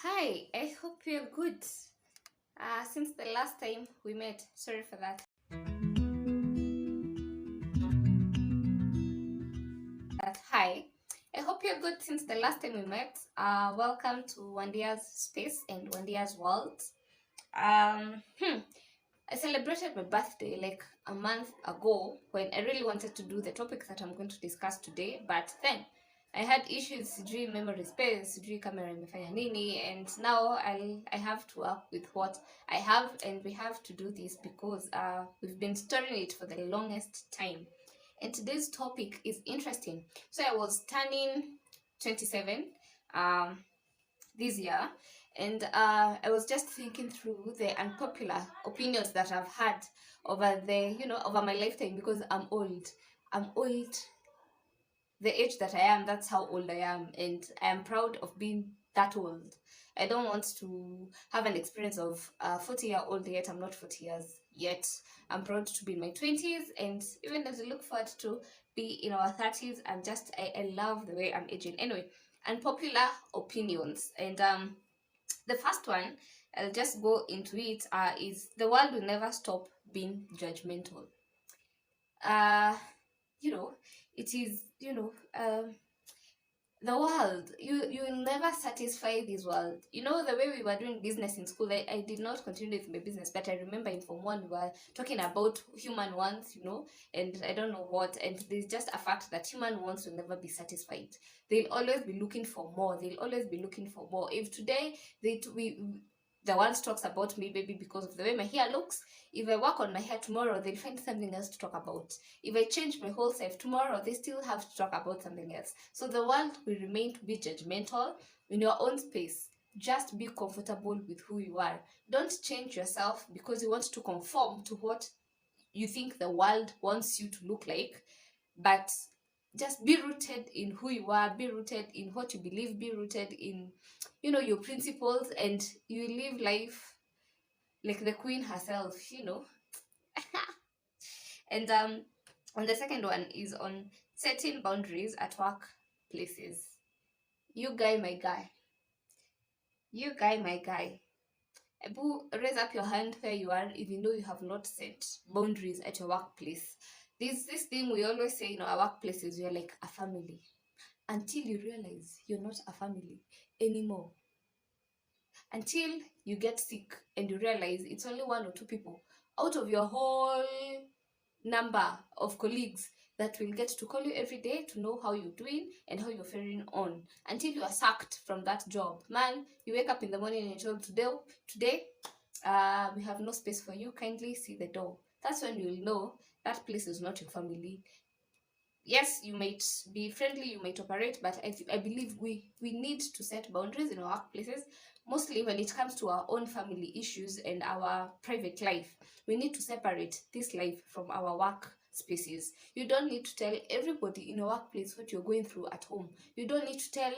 Hi, I hope you're good. Since the last time we met, sorry for that. Hi, I hope you're good since the last time we met. Welcome to Wandia's space and Wandia's world. Um, hmm, I celebrated my birthday like a month ago when I really wanted to do the topic that I'm going to discuss today, but then I had issues, sijui memory space, sijui camera imefanya nini, and now I have to work with what I have, and we have to do this because we've been storing it for the longest time. And today's topic is interesting. So I was turning 27 um, this year, and I was just thinking through the unpopular opinions that I've had over over my lifetime because I'm old. I'm old. The age that I am, that's how old I am, and I am proud of being that old. I don't want to have an experience of 40-year-old yet. I'm not 40 years yet. I'm proud to be in my 20s, and even as we look forward to be in our 30s, I love the way I'm aging. Anyway, unpopular opinions, and the first one, I'll just go into it, is the world will never stop being judgmental. Uh, you know, it is, the world, you will never satisfy this world. The way we were doing business in school, I did not continue with my business, but I remember in form one we were talking about human wants, and I don't know what, and there's just a fact that human wants will never be satisfied. They'll always be looking for more. They'll always be looking for more. If today the world talks about me maybe because of the way my hair looks, if I work on my hair tomorrow, they'll find something else to talk about. If I change my whole self tomorrow, they still have to talk about something else. So the world will remain to be judgmental in your own space. Just be comfortable with who you are. Don't change yourself because you want to conform to what you think the world wants you to look like, but just be rooted in who you are, be rooted in what you believe, be rooted in your principles, and you live life like the queen herself. And on the second one is on setting boundaries at workplaces. You guy my guy you guy my guy Abu, raise up your hand where you are, even though you have not set boundaries at your workplace. This thing we always say in our workplaces, we are like a family, until you realize you're not a family anymore, until you get sick and you realize it's only one or two people out of your whole number of colleagues that will get to call you every day to know how you're doing and how you're faring on, until you are sacked from that job. Man, you wake up in the morning and you're told, today we have no space for you, kindly see the door. That's when you'll know that place is not your family. Yes, you might be friendly, you might operate, but I believe we need to set boundaries in our workplaces, mostly when it comes to our own family issues and our private life. We need to separate this life from our work spaces. You don't need to tell everybody in your workplace what you're going through at home. You don't need to tell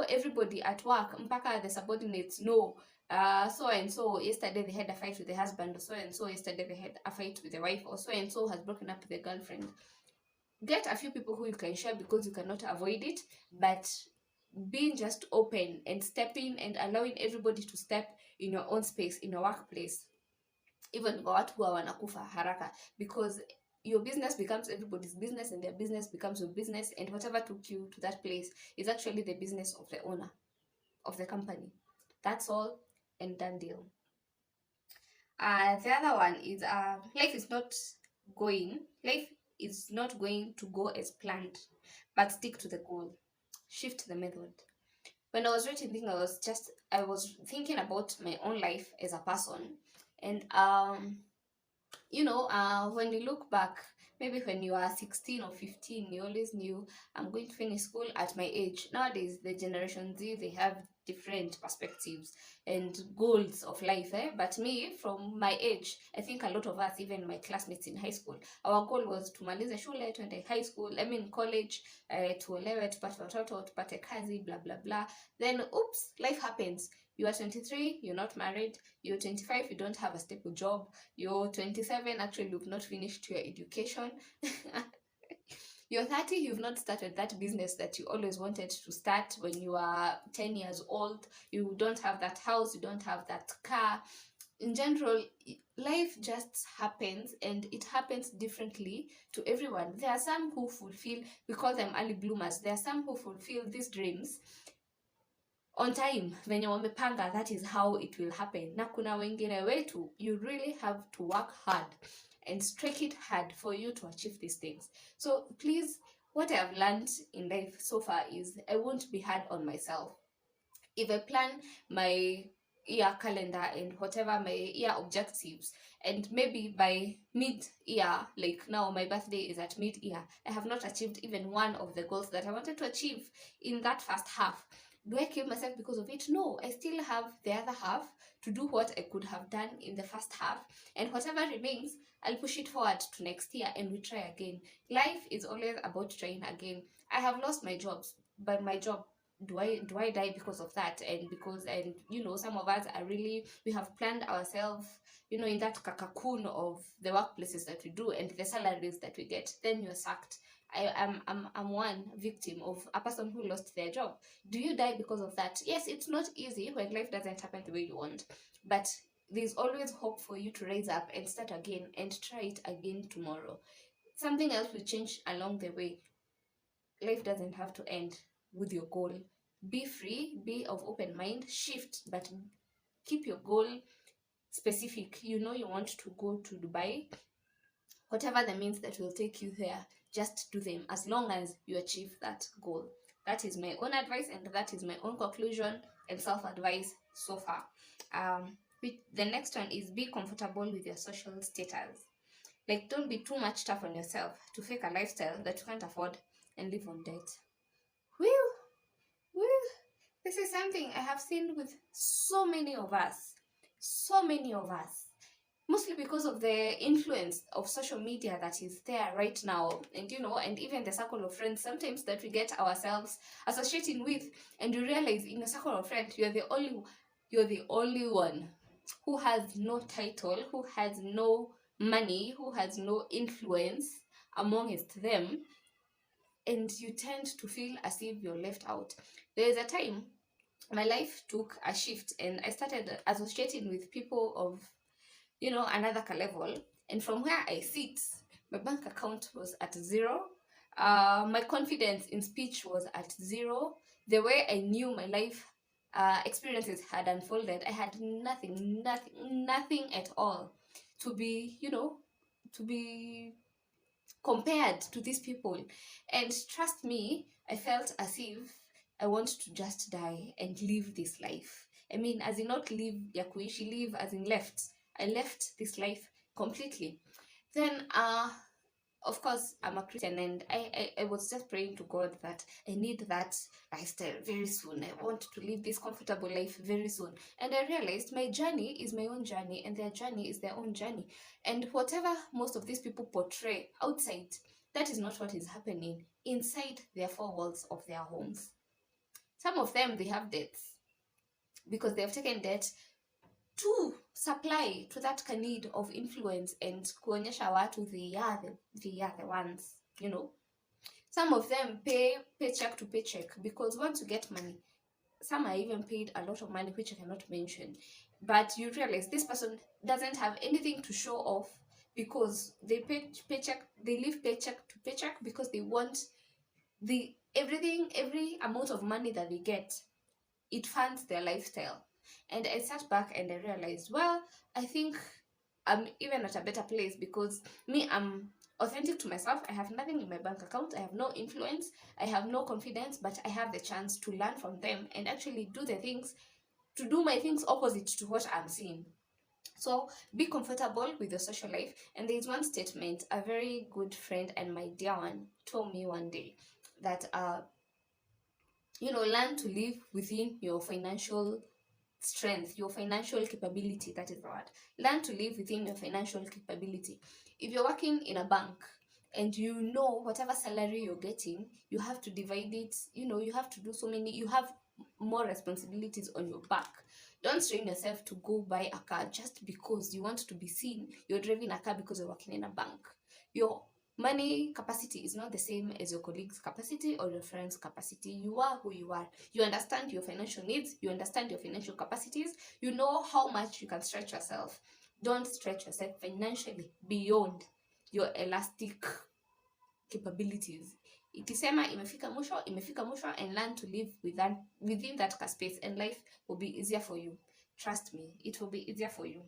everybody at work, mpaka the subordinates know. So and so yesterday they had a fight with the husband, or so and so yesterday they had a fight with the wife, or so and so has broken up with the girlfriend. Get a few people who you can share because you cannot avoid it, but being just open and stepping and allowing everybody to step in your own space in your workplace, even kwa watu huwa wanakufa haraka, because your business becomes everybody's business and their business becomes your business, and whatever took you to that place is actually the business of the owner of the company. That's all, and done deal. The other one is life is not going to go as planned, but stick to the goal. Shift the method. When I was writing things, I was thinking about my own life as a person, and when you look back, maybe when you are 16 or 15, you always knew I'm going to finish school at my age. Nowadays, the Generation Z, they have different perspectives and goals of life. But me, from my age, I think a lot of us, even my classmates in high school, our goal was to maliza shule, tuende high school, college, tuolewe, tupate watoto, tupate kazi, blah, blah, blah. Then, oops, life happens. You are 23, you're not married. You're 25, you don't have a stable job. You're 27, actually you've not finished your education. You're 30, you've not started that business that you always wanted to start when you are 10 years old. You don't have that house, you don't have that car. In general, life just happens, and it happens differently to everyone. There are some who fulfill, we call them early bloomers. There are some who fulfill these dreams on time, venye wamepanga, that is how it will happen. Na kuna wengine wetu, you really have to work hard and strike it hard for you to achieve these things. So please, what I've learned in life so far is I won't be hard on myself. If I plan my year calendar and whatever my year objectives, and maybe by mid-year, like now my birthday is at mid-year, I have not achieved even one of the goals that I wanted to achieve in that first half, do I kill myself because of it? No, I still have the other half to do what I could have done in the first half, and whatever remains, I'll push it forward to next year and we try again. Life is always about trying again. I have lost my jobs, but my job, do I die because of that? And because, and some of us are really, we have planned ourselves, in that cocoon of the workplaces that we do and the salaries that we get, then you're sacked. I'm one victim of a person who lost their job. Do you die because of that? Yes, it's not easy when life doesn't happen the way you want, but there's always hope for you to rise up and start again and try it again tomorrow. Something else will change along the way. Life doesn't have to end with your goal. Be free, be of open mind, shift, but keep your goal specific. You want to go to Dubai, whatever the means that will take you there, just do them as long as you achieve that goal. That is my own advice, and that is my own conclusion and self-advice so far. The next one is be comfortable with your social status. Like, don't be too much tough on yourself to fake a lifestyle that you can't afford and live on debt. Whew, whew. This is something I have seen with so many of us. So many of us. Mostly because of the influence of social media that is there right now. And and even the circle of friends sometimes that we get ourselves associating with. And you realize in a circle of friends, you're the only one who has no title, who has no money, who has no influence amongst them, and you tend to feel as if you're left out. There is a time my life took a shift, and I started associating with people of another level, and from where I sit, my bank account was at zero. My confidence in speech was at zero. The way I knew my life experiences had unfolded, I had nothing at all to be compared to these people. And trust me, I felt as if I want to just die and live this life. I mean, as in not live ya kuishi, live as in left. I left this life completely. Then of course, I'm a Christian, and I was just praying to God that I need that lifestyle very soon. I want to live this comfortable life very soon. And I realized my journey is my own journey, and their journey is their own journey. And whatever most of these people portray outside, that is not what is happening inside their four walls of their homes. Some of them, they have debts because they have taken debt to supply to that need of influence and kuonyesha watu they are the ones. Some of them pay paycheck to paycheck, because once you get money, some are even paid a lot of money, which I cannot mention, but you realize this person doesn't have anything to show off, because they live paycheck to paycheck, because they want every amount of money that they get, it funds their lifestyle. And I sat back and I realized, well, I think I'm even at a better place, because me, I'm authentic to myself. I have nothing in my bank account. I have no influence. I have no confidence, but I have the chance to learn from them and actually do my things opposite to what I'm seeing. So be comfortable with your social life. And there's one statement a very good friend and my dear one told me one day, that learn to live within your financial strength, your financial capability. That is the word. Learn to live within your financial capability. If you're working in a bank and whatever salary you're getting, you have to divide it, you have to do you have more responsibilities on your back. Don't strain yourself to go buy a car just because you want to be seen you're driving a car because you're working in a bank. Your Money capacity is not the same as your colleague's capacity or your friend's capacity. You are who you are. You understand your financial needs, you understand your financial capacities, you know how much you can stretch yourself. Don't stretch yourself financially beyond your elastic capabilities. Ikisema imefika mwisho, and learn to live within that space, and life will be easier for you. Trust me, it will be easier for you.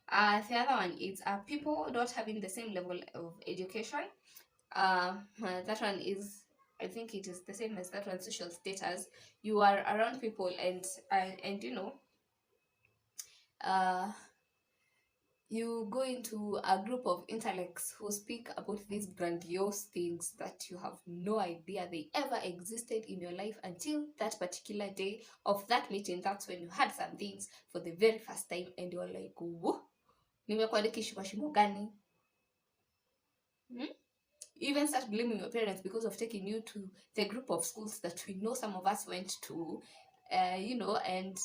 The other one is people not having the same level of education. That one is, I think it is the same as that one, social status. You are around people, and you know, uh, you go into a group of intellects who speak about these grandiose things that you have no idea they ever existed in your life until that particular day of that meeting. That's when you had some things for the very first time, and you're like, whoa, nimekuwa nikishikwa shimo gani? You even start blaming your parents because of taking you to the group of schools that we know some of us went to, you know, and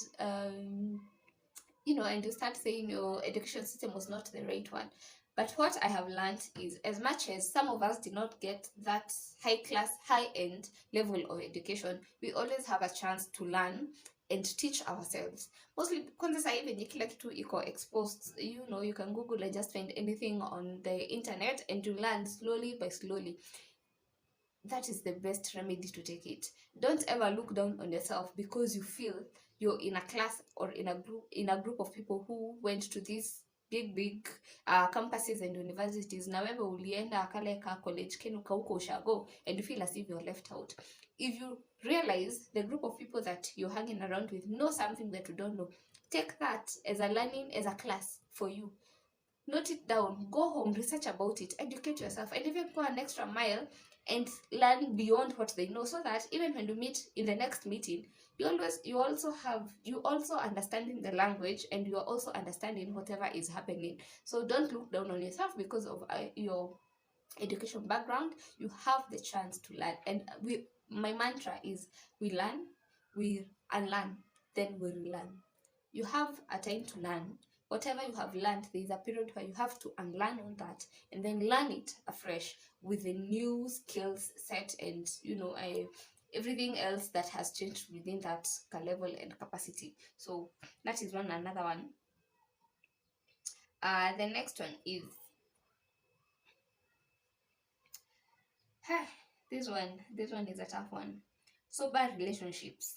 and you start saying your education system was not the right one. But what I have learned is, as much as some of us did not get that high class, high end level of education, we always have a chance to learn and teach ourselves. Mostly kwanza sasa hivi kila kitu iko exposed, you can Google and just find anything on the internet, and you learn slowly by slowly. That is the best remedy to take it. Don't ever look down on yourself because you feel you're in a class or in a group of people who went to these big campuses and universities. Na wewe ulienda kale ka college kenu ka huko ushago, and you feel as if you're left out. If you realize the group of people that you're hanging around with know something that you don't know, take that as a learning, as a class for you. Note it down, go home, research about it, educate yourself, and even go an extra mile and learn beyond what they know, so that even when you meet in the next meeting, you also understanding the language, and you are also understanding whatever is happening. So don't look down on yourself because of your education background. You have the chance to learn, and my mantra is, we learn, we unlearn, then we relearn. You have a time to learn. Whatever you have learned, there is a period where you have to unlearn all that and then learn it afresh with a new skills set, and everything else that has changed within that level and capacity. So that is another one. The next one is this one is a tough one. Sober relationships.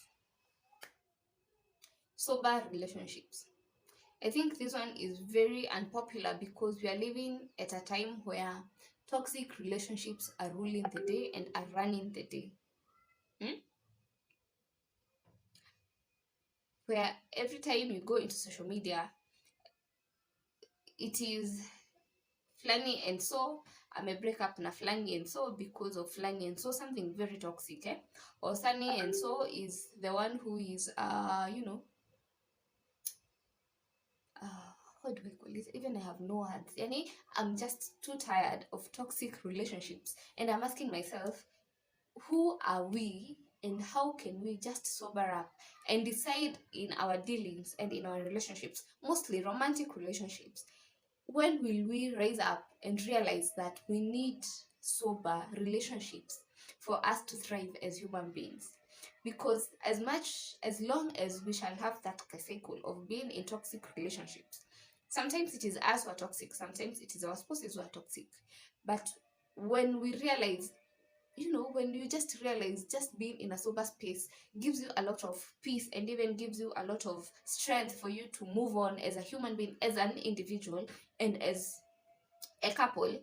I think this one is very unpopular because we are living at a time where toxic relationships are ruling the day and are running the day. Where every time you go into social media, it is flani and so I may break up na flani and so because of flani and so, something very toxic, or sunny and so is the one who is what do we call it? Even I have no words. Yani, I'm just too tired of toxic relationships, and I'm asking myself, who are we, and how can we just sober up and decide in our dealings and in our relationships, mostly romantic relationships? When will we rise up and realize that we need sober relationships for us to thrive as human beings? Because as long as we shall have that cycle of being in toxic relationships, sometimes it is us who are toxic, sometimes it is our spouses who are toxic. But when we realize, when you just realize just being in a sober space gives you a lot of peace, and even gives you a lot of strength for you to move on as a human being, as an individual, and as a couple,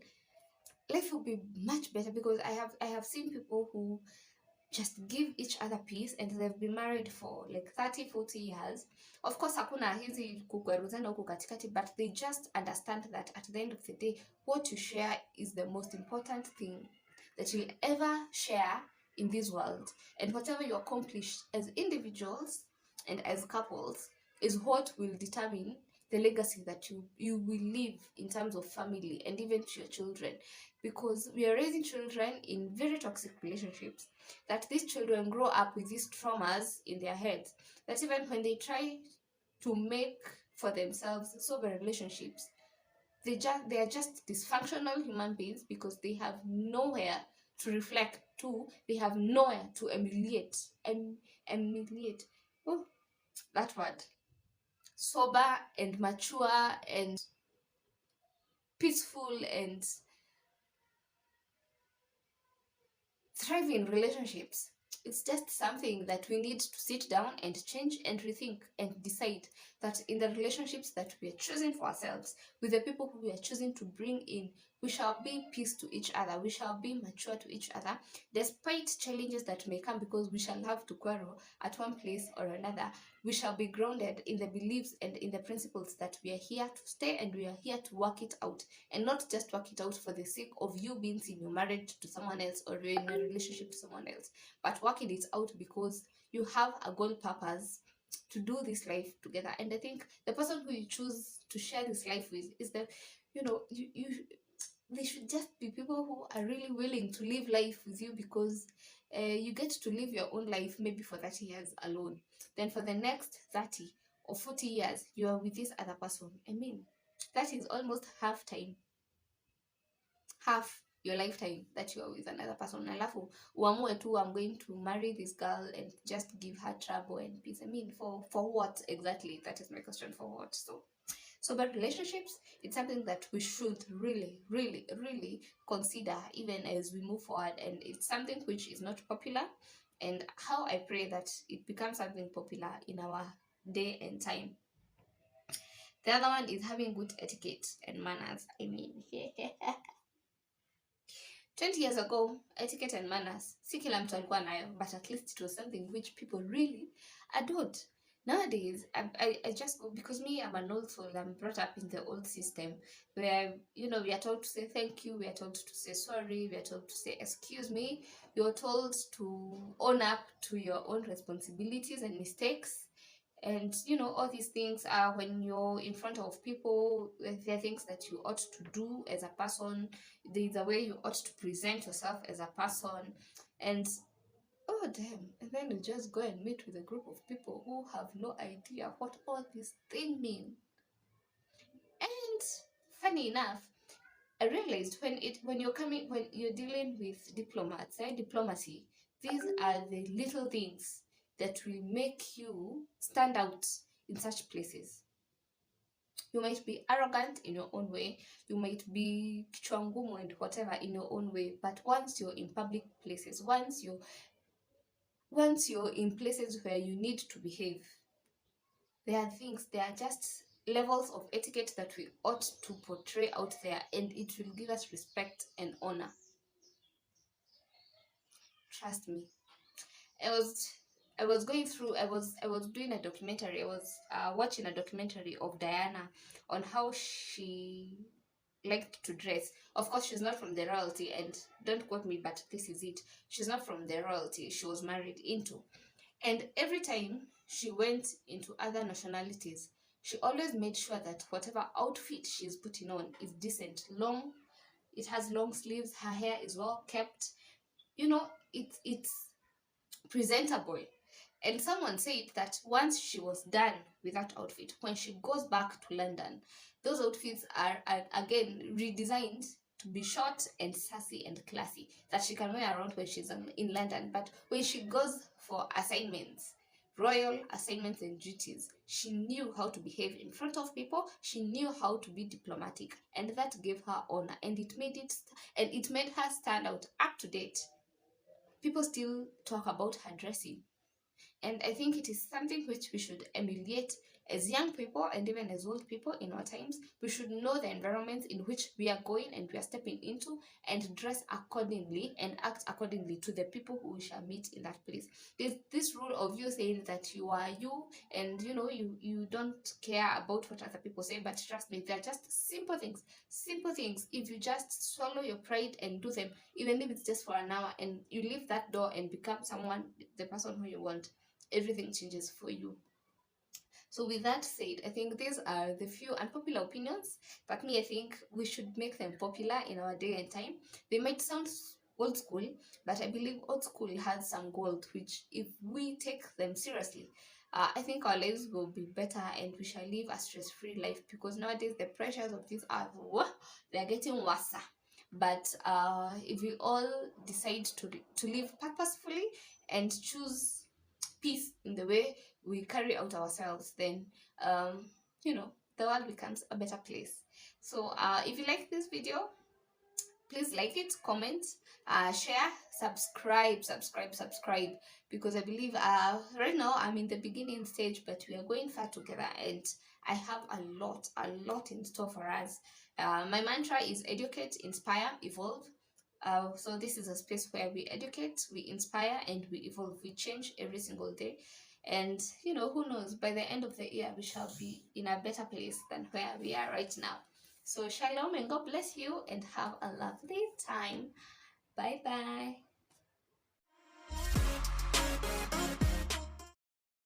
life will be much better. Because I have seen people who just give each other peace, and they've been married for like 30-40 years. Of course hakuna hizi kukwaruzana huko katikati, but they just understand that at the end of the day, what you share is the most important thing that you'll ever share in this world. And whatever you accomplish as individuals and as couples is what will determine the legacy that you will leave in terms of family and even to your children. Because we are raising children in very toxic relationships, that these children grow up with these traumas in their heads, that even when they try to make for themselves sober relationships, They are just dysfunctional human beings because they have nowhere to reflect to, they have nowhere to emulate. Oh, that word. Sober and mature and peaceful and thriving relationships. It's just something that we need to sit down and change and rethink and decide that in the relationships that we are choosing for ourselves, with the people who we are choosing to bring in, we shall be peace to each other, we shall be mature to each other, despite challenges that may come, because we shall have to quarrel at one place or another. We shall be grounded in the beliefs and in the principles that we are here to stay and we are here to work it out, and not just work it out for the sake of you being in your marriage to someone else or you're in a relationship to someone else, but working it out because you have a goal purpose to do this life together. And I think the person who you choose to share this life with is that, you they should just be people who are really willing to live life with you, because you get to live your own life maybe for 30 years alone, then for the next 30 or 40 years you are with this other person. I mean, that is almost half your lifetime that you are with another person, alafu uamue tu, I'm going to marry this girl and just give her trouble and peace. I mean, for what exactly? That is my question. For what? So but relationships, it's something that we should really, really, really consider even as we move forward, and it's something which is not popular, and how I pray that it becomes something popular in our day and time. The other one is having good etiquette and manners. I mean, 20 years ago, etiquette and manners, si kila mtu alikuwa nayo, but at least it was something which people really adored. Nowadays, I just go, because me, I'm an old soul, I'm brought up in the old system where, we are told to say thank you, we are told to say sorry, we are told to say excuse me, you're told to own up to your own responsibilities and mistakes. And all these things are, when you're in front of people, there are things that you ought to do as a person, there's a way you ought to present yourself as a person. And oh damn, and then you just go and meet with a group of people who have no idea what all these things mean. And funny enough, I realized when you're dealing with diplomats, diplomacy, these are the little things that will make you stand out in such places. You might be arrogant in your own way, you might be kichwa and whatever in your own way, but once you're in public places, once you're in places where you need to behave, there are just levels of etiquette that we ought to portray out there, and it will give us respect and honor. Trust me. I was I was going through I was doing a documentary. I was watching a documentary of Diana on how she liked to dress. Of course, she's not from the royalty, and don't quote me, but this is it. She's not from the royalty. She was married into. And every time she went into other nationalities, she always made sure that whatever outfit she's putting on is decent. Long, it has long sleeves, her hair is well kept. It's presentable. And someone said that once she was done with that outfit, when she goes back to London, those outfits are again redesigned to be short and sassy and classy, that she can wear around when she's in London. But when she goes for assignments, royal assignments and duties, she knew how to behave in front of people. She knew how to be diplomatic, and that gave her honor, and it made her stand out, up to date. People still talk about her dressing, and I think it is something which we should emulate as young people and even as old people in our times. We should know the environments in which we are going and we are stepping into, and dress accordingly and act accordingly to the people who we shall meet in that place. There's this rule of you saying that you are you, and you don't care about what other people say, but trust me, they're just simple things. Simple things. If you just swallow your pride and do them, even if it's just for an hour, and you leave that door and become someone, the person who you want, everything changes for you. So with that said, I think these are the few unpopular opinions, but me, I think we should make them popular in our day and time. They might sound old school, but I believe old school has some gold, which if we take them seriously, I think our lives will be better and we shall live a stress-free life, because nowadays the pressures of this earth, they're getting worse. But if we all decide to live purposefully and choose peace in the way we carry out ourselves, then um, the world becomes a better place. So if you like this video, please like it, comment, share, subscribe, because I believe right now I'm in the beginning stage, but we are going far together, and I have a lot in store for us. My mantra is educate, inspire, evolve. So this is a space where we educate, we inspire, and we evolve. We change every single day. And who knows, by the end of the year, we shall be in a better place than where we are right now. So shalom and God bless you and have a lovely time. Bye bye.